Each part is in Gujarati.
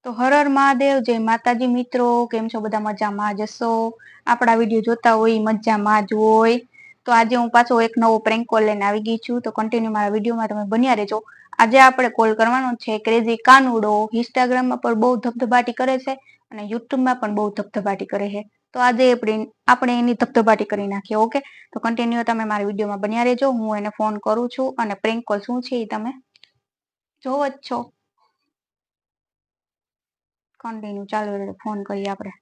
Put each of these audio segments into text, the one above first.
તો હર હર મહાદેવ, જય માતાજી મિત્રો. કેમ છો બધા? મજામાં જશો? આપણા વિડીયો જોતા હોય મજામાં જ હોય. તો આજે હું પાછો એક નવો પ્રેન્ક કોલ લઈને આવી ગઈ છું. તો કન્ટિન્યુ મારા વિડીયોમાં તમે બન્યા રહેજો. આજે આપણે કોલ કરવાનો છે ક્રેઝી કાનુડો. ઇન્સ્ટાગ્રામમાં પણ બહુ ધબધબાટી કરે છે અને યુટ્યુબમાં પણ બહુ ધબધબાટી કરે છે. તો આજે આપણે એની ધબધબાટી કરી નાખીએ. ઓકે, તો કન્ટિન્યુ તમે મારા વિડીયોમાં બન્યા રહેજો. હું એને ફોન કરું છું અને પ્રેન્ક કોલ શું છે એ તમે જોવો જ છો. કન્ટિન્યू ચાલુ રહે, ફોન કરીએ આપણે.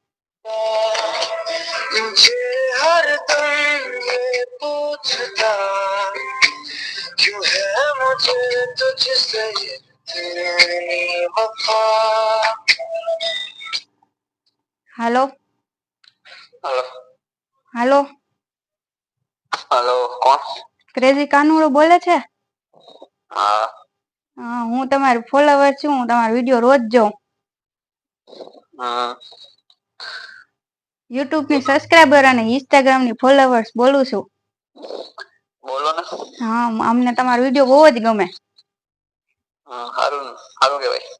मुझे हर दम ये पूछता क्यों है मुझे तुझसे तेरी वफा. हेलो हेलो हेलो हेलो, કોણ? ક્રેઝી કાનુડો બોલે છે? હા, હું તમારી ફોલોવર છું. હું તમારો વિડિયો રોજ જોઉં. યુટ્યુબ ની સબસ્ક્રાઇબર અને ઇન્સ્ટાગ્રામ ની ફોલોવર્સ બોલું છું. બોલો ને. હા, અમને તમારો વિડિયો બહુ જ ગમે. સારું સારું કહેવાય.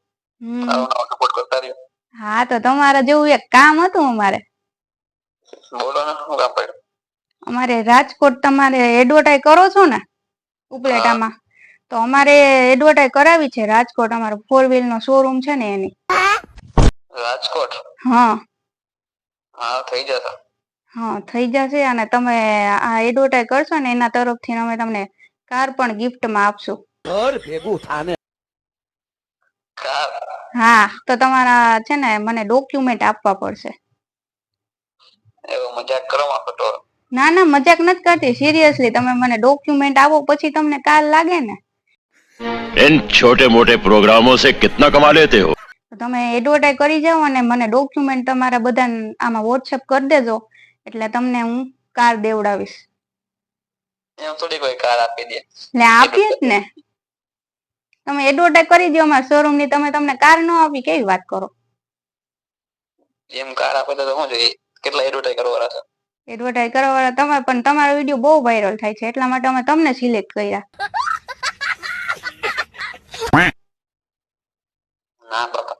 આવો સપોર્ટ કરતા રહ્યો. હા, તો તમારા જેવું એક કામ હતું અમારે. બોલો ને, શું કામ પડ્યું? અમારે રાજકોટ તમારે એડવર્ટાઈઝ કરો છો ને ઉપલેટામાં, તો અમારે એડવર્ટાઈઝ કરાવી છે રાજકોટ. અમારો 4 વ્હીલ નો શોરૂમ છે ને એની. રાજકોટ? હા હા, થઈ જશે. હા, થઈ જશે. અને તમે આ એડવર્ટાઈઝ કરશો ને એના તરફથી અમે તમને કાર પણ ગિફ્ટમાં આપશું. ઘર ભેગું થાને. હા, તો તમારા છે ને મને ડોક્યુમેન્ટ આપવા પડશે. એવો મજાક કરો માં ખોટો. ના ના, મજાક નથી કરતી, સિરિયસલી. તમે મને ડોક્યુમેન્ટ આપો પછી તમને કાર લાગે ને. इन छोटे मोटे प्रोग्रामों से कितना कमा लेते हो? તમે એડવર્ટાઈઝ કરી જાઓ અને મને ડોક્યુમેન્ટ તમારા બધા આમાં વોટ્સએપ કરી દેજો, એટલે તમને હું કાર દેવડાવીશ. એમ થોડી કોઈ કાર આપી દે. ને આપીએ જ ને. તમે એડવર્ટાઈઝ કરી દો અમારા શોરૂમ ની, તમને કાર ન આપી કેવી વાત કરો? એમ કાર આપે તો શું જોઈએ? કેટલા એડવર્ટાઈઝ કરવાના છે? એડવર્ટાઈઝ કરવાવાળા તમે, પણ તમારો વિડિયો બહુ વાયરલ થાય છે એટલા માટે અમે તમને સિલેક્ટ કર્યા. ના બાપા.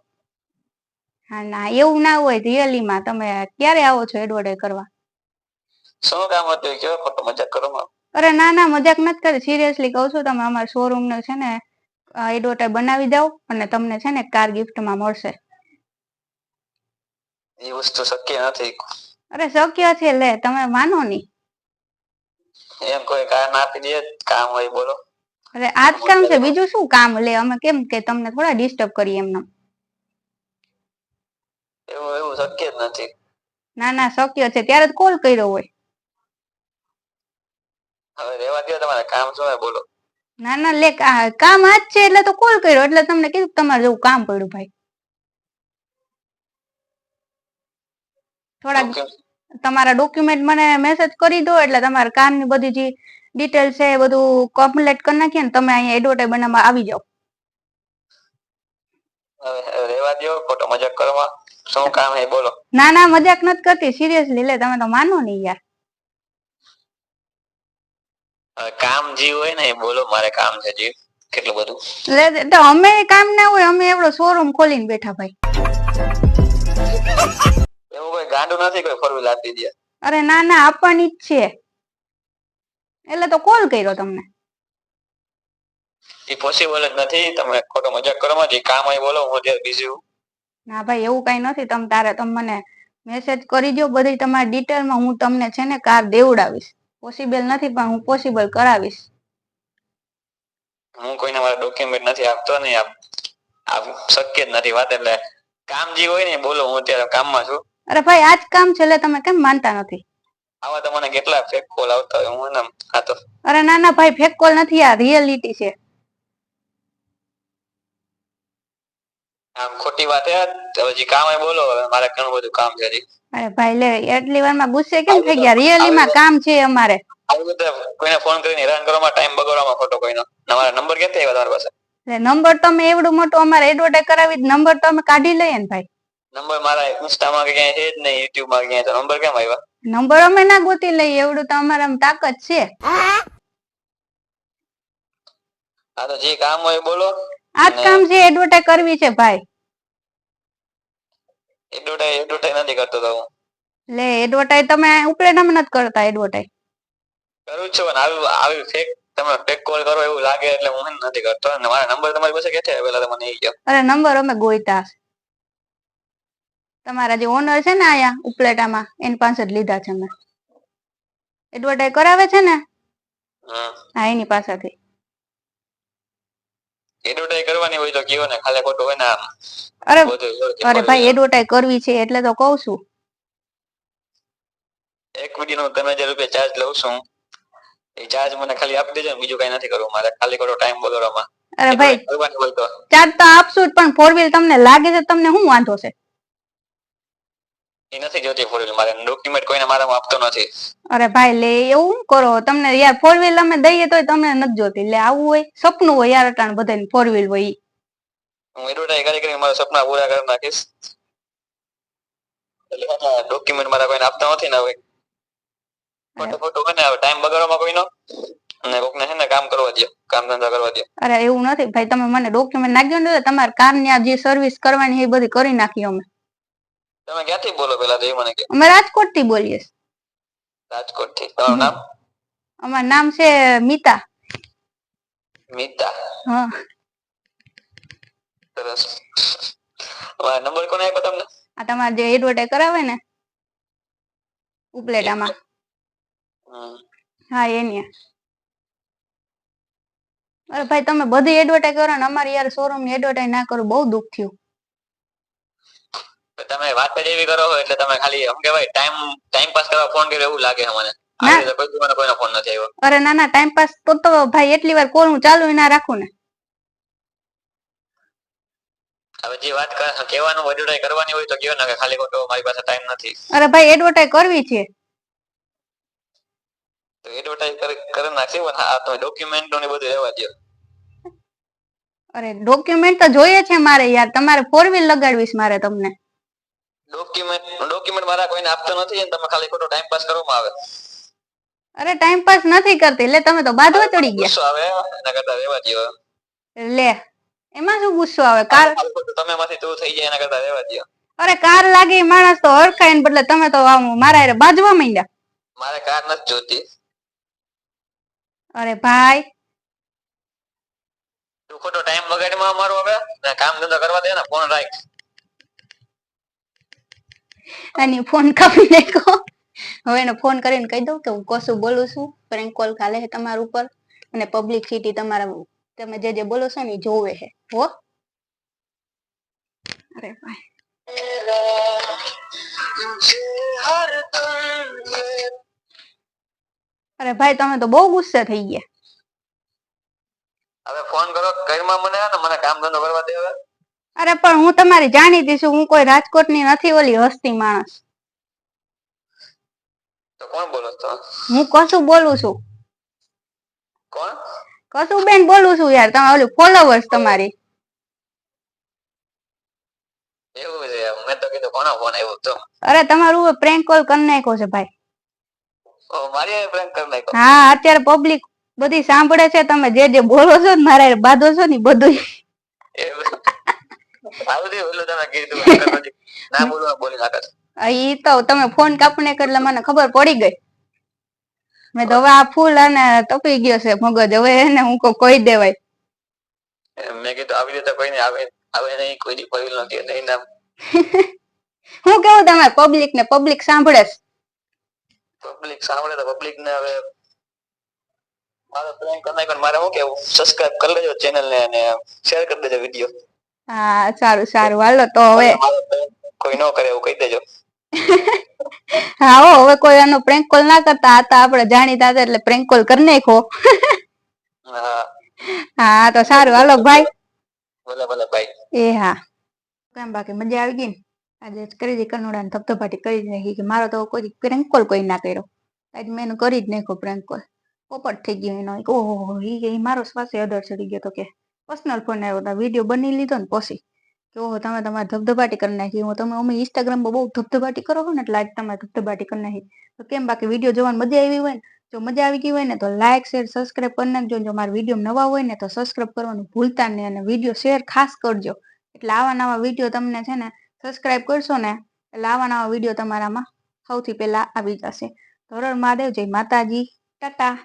હા ના, એવું ના હોય. રિયલી માં તમે ક્યારે આવો છો એડવર્ટાઈઝ કરવા? શું કામ હતું કયો? ખોટો મજાક કરો માં. અરે ના ના, મજાક નથી કરી, સિરિયસલી કહું છું. તમે અમારા શોરૂમ ને છે ને એડવર્ટાઈઝ બનાવી દો અને તમને છે ને કાર ગિફ્ટમાં મળશે. એ વસ્તુ શક્ય નથી. અરે શક્ય છે, લે તમે માનો ની. એમ કોઈ કાર ના આપી દે? કામ હોય બોલો. અરે આજ કામ છે, બીજું શું કામ? લે અમે કેમ કે તમને થોડા ડિસ્ટર્બ કરીએ એમને. એવું એવું શક્ય જ નથી. ના ના, શક્ય છે. ત્યારે જ કોલ કર્યો હોય. હવે રેવા દો, તમારે કામ શું હે બોલો. ના ના, લે કામ આજ છે એટલે તો કોલ કર્યો, એટલે તમને કીધું તમારે જેવું કામ પડ્યું ભાઈ. થોડાક તમારા ડોક્યુમેન્ટ મને મેસેજ કરી દો, એટલે તમારા કામની બધી જે ડિટેલ છે એ બધું કમ્પ્લીટ કરી નાખીએ ને તમે અહીંયા એડવર્ટાઈઝ બનાવવા આવી જાઓ. રેવા દો, ખોટો મજાક કરવા. શું કામ હે બોલો. ના ના, મજાક નથી કરતી, સિરિયસલી. લે તમે તો માનો નહીં યાર. કામ જે હોય ને એ બોલો. મારે કામ છે જે કેટલું બધું. તો અમે કામ ના હોય, અમે એવડો શોરૂમ ખોલીને બેઠા ભાઈ. એવું કોઈ ગાંડું નથી કોઈ 4 વ્હીલ આપી દે. અરે ના ના, આપવાની જ છે એટલે તો કોલ કર્યો તમને. એ પોસિબલ જ નથી. તમે ખોટો મજાક કરો માં. જે કામ હોય બોલો, હું અત્યારે બીઝી છું. ના ભાઈ, એવું કઈ નથી. તમે મને મેસેજ કરી દો બધી તમારી ડિટેલમાં, હું તમને છે ને કાર દેવડાવીશ. પોસિબલ નથી પણ હું પોસિબલ કરાવીશ. હું કોઈને મારા ડોક્યુમેન્ટ નથી આપતો ને, આ શક્ય જ નથી વાત. એટલે કામ જે હોય ને બોલો, હું અત્યારે કામમાં છું. અરે ભાઈ, આજ કામ છે એટલે તમે કેમ માનતા નથી? આવા તો મને કેટલા ફેક કોલ આવતા હોય. હું ને આ તો. અરે ના ના ભાઈ, ફેક કોલ નથી, આ રિયલિટી છે. આમ ખોટી વાત હે. હજી કામ હોય બોલો. હવે મારે ઘણું બધું કામ છે હજી. અરે ભાઈ લે, એટલી વારમાં ગુસ્સે કેમ થઈ ગયા? રિયલી માં કામ છે અમારે. આવી રીતે કોઈને ફોન કરીને હેરાન કરવામાં, ટાઈમ બગાડવામાં ખોટો કોઈનો. તમારા નંબર ક્યાંથી આવ્યા તમારી પાસે? નંબર તમે એવડું મોટું અમારે એડવર્ટાઈઝ કરાવી, નંબર તો અમે કાઢી લઈએ ને ભાઈ. નંબર મારા ઇન્સ્ટામાં કે ક્યાંય છે જ નહીં, યુટ્યુબમાં ક્યાંય. તો નંબર કેમ આવ્યા? નંબર અમે ના ગોતી લઈએ, એવડું તો અમારામાં તાકાત છે. હા, તો જે કામ હોય બોલો. આ જ કામ છે, એડવર્ટાઈઝ કરવી છે ભાઈ. એડવર્ટાઈઝ નથી કરતો તો હું. લે એડવર્ટાઈઝ તમે ઉપલેટામાં નથી કરતા એડવર્ટાઈઝ. કરું છું પણ આવી ફેક તમે ફેક કોલ કરો એવું લાગે એટલે હું નથી કરતો. અને મારા નંબર તમારી પાસે ક્યાંથી આવેલા તમને એ કહો. અરે નંબર અમે ગોઈતા તમારા જે ઓનર છે ને આયા ઉપલેટામાં એની પાસે જ લીધા છે અમે. એડવર્ટાઈઝ કરાવે છે ને હા એની પાસેથી. એડવર્ટાઈઝ કરવાની હોય તો કયો ને ખાલી ખોટું હોય ને આમ. અરે ભાઈ એડવર્ટાઈઝ કરવી છે એટલે તો કહું છું. એક વિડિયો નો 3000 રૂપિયા ચાર્જ લઉં છું. એ ચાર્જ મને ખાલી આપી દેજો, બીજું કઈ નથી કરવું મારે, ખાલી ખોટો ટાઈમ બગાડવામાં. અરે ભાઈ ચાર્જ તો આપશું જ, પણ 4 વ્હીલ તમને લાગે છે તમને શું વાંધો છે? એ નથી જોતી 4 વ્હીલ, મારે ડોક્યુમેન્ટ કોઈને મારામાં આપતો નથી. અરે ભાઈ લે એવું કરો તમને યાર, 4 વ્હીલ અમે દઈએ તોય તમને નથી જોતી. લે આવું હોય, સપનું હોય યાર અટાણ બધાને 4 વ્હીલ હોય. હું એડવર્ટાઈઝ કરી મારા સપના પૂરા કરી નાખીશ. એટલે ડોક્યુમેન્ટ મારા કોઈને આપતા નથી ને હવે. ખોટો ખોટો કોને આવે ટાઈમ બગાડવામાં કોઈનો, અને કોકને છે ને કામ કરવા દો, કામ ધંધા કરવા દો. અરે એવું નથી ભાઈ, તમે મને ડોક્યુમેન્ટ નાખજો ને, તમારા કારની જે સર્વિસ કરવાની એ બધી કરી નાખી અમે. તમે ક્યાંથી બોલો પેલા તો એ મને કહો. અમે રાજકોટ થી બોલીએ. રાજકોટ થી. તમારું નામ? અમારું નામ છે મિતા. મિતા? હા. સરસ. નંબર કોને આપ્યો તમને? આ તમારે જે એડવર્ટાઈઝ કરાવે ને ઉપલેટામાં. હા એની. અરે ભાઈ તમે બધી એડવર્ટાઈઝ કરો ને અમારી યાર શોરૂમ ની એડવર્ટાઈઝ ના કરો, બહુ દુઃખ થયું. તમે વાત જ એવી કરો એટલે તમે ખાલી એમ કહેવાય ટાઈમ પાસ કરવા ફોન કર્યો એવું લાગે છે મને. આવી રીતે કોઈનો ફોન નથી આવ્યો. અરે ના ના, ટાઈમ પાસ તો ભાઈ એટલી વાર કોલ હું ચાલુ ના રાખું ને. હવે જે વાત કહેવાનું એડવર્ટાઈઝ કરવાની હોય તો કયો ને, ખાલી ખોટો મારી પાસે ટાઈમ નથી. અરે ભાઈ એડવર્ટાઈઝ કરવી છે. તો એડવર્ટાઈઝ કરી નાખી, પણ આ તો ડોક્યુમેન્ટ ને બધું રહેવા દો. અરે ડોક્યુમેન્ટ તો જોઈએ છે મારે યાર, તમારે 4 વ્હીલ લગાડવીશ મારે તમને. ડોક્યુમેન્ટ મારા કોઈને આપતો નથી, તમે ખાલી ખોટો ટાઈમ પાસ કરવામાં આવે. અરે ટાઈમ પાસ નથી કરતી, એટલે તમે તો બાદવા ચડી ગયા. ગુસ્સો આવે એના કરતા રહેવા દો. લે એમાં શું ગુસ્સો આવે? કાર તમે માંથી તું થઈ જાય એના કરતા રહેવા દો. અરે કાર લાગી માણસ તો હરખાય ને બદલે તમે તો મારા હારે બાજવા માંડ્યા. મારે કાર નથી જોતી. અરે ભાઈ તું ખોટો ટાઈમ બગાડમાં અમારો, હવે કામ ધંધો કરવા દે ને, ફોન રાખ. અને ફોન કાપી નાખો. હવે એને ફોન કરીને કહી દઉં કે હું કશું બોલું છું, પ્રેન્ક કોલ કાલે છે તમારા ઉપર, અને પબ્લિસિટી તમારા તમે જે બોલો છો ને જોવે છે હો. અરે ભાઈ અરે ભાઈ તમે તો બહુ ગુસ્સે થઈ ગયા. હવે ફોન કરો ઘરમાં મને કામ ધંધો કરવા દે હવે. અરે પણ હું તમારી જાણીતી છું, હું કોઈ રાજકોટની નથી ઓલી હસ્તી માણસ. તો કોણ બોલો છો? હું કશું બોલું છું. કોણ? કશું બેન બોલું છું યાર, તમે ઓલી ફોલોવર્સ તમારી. એવું છે? મેં તો કીધું કોનો ફોન આવ્યો તો. અરે તમારું પ્રેન્ક કોલ કરી નાખ્યો છે ભાઈ. ઓ મારી પ્રેન્ક કરી નાખ્યો? હા અત્યારે પબ્લિક બધી સાંભળે છે, તમે જે બોલો છો ને મારા બાંધો છો ને બધું. ના બોલવા બોલી નાખે. ઈ તો તમે ફોન કાપને એટલે મને ખબર પડી ગઈ. મેં તો હવે આ ફૂલ અને તપી ગયો છે મગજ, હવે એને હું કોઈ દેવાય. મેં કીધું આવી રીતે કોઈ આવે નહીં, કોઈ પગલ નથી નહીં નામ. હું કેવું તમારે પબ્લિક સાંભળે. પબ્લિક સાંભળે તો પબ્લિક ને હવે મારો પ્રેન્ક કરી નાખ્યો, મારે શું કેવું, સબસ્ક્રાઇબ કરી લેજો ચેનલ ને અને શેર કરી દેજો વિડિયો. હા સારું સારું હાલો તો હવે કોઈ ન કરે એવું કહી દેજો. હા હવે કોઈ આનો પ્રેન્ક કોલ ના કરતા, આ તો આપણે જાણીતા હતા એટલે પ્રેન્ક કોલ કરી નાખો. હા હા તો સારું હાલો ભાઈ. ભલે ભલે ભાઈ. એ હા કેમ બાકી મજા આવી ગઈ ને? આજે કરી દી કનોડા ને ધબધબાટી કરી નાખી કે મારો તો કોઈ પ્રેન્ક કોલ કોઈ ના કર્યો. આજ મેં એનું કરી જ નાખ્યો પ્રેન્ક કોલ. પોપટ થઈ ગયો એનો. ઓહો એ મારો શ્વાસે અદર ચડી ગયો તો કે પર્સનલ ફોન આવ્યો, વિડીયો બની લીધો ને પછી કે ઓહો તમે તમારે ધબધબાટી કરી નાખી. હું તમે અમે ઇન્સ્ટાગ્રામમાં બહુ ધબધબાટી કરો છો ને એટલે આજ તમારે ધબધબાટી કરી નાખી. તો કેમ બાકી વિડીયો જોવાની મજા આવી હોય ને, જો મજા આવી ગઈ હોય ને તો લાઈક શેર સબસ્ક્રાઇબ કરી નાખજો. જો મારા વિડીયો નવા હોય ને તો સબસ્ક્રાઇબ કરવાનું ભૂલતા નહીં, અને વિડીયો શેર ખાસ કરજો એટલે આવા નવા વિડીયો તમને છે ને સબસ્ક્રાઇબ કરશો ને એટલે આવા નવા વિડીયો તમારામાં સૌથી પહેલા આવી જશે. ધોરણ મહાદેવ, જય માતાજી, ટાટા.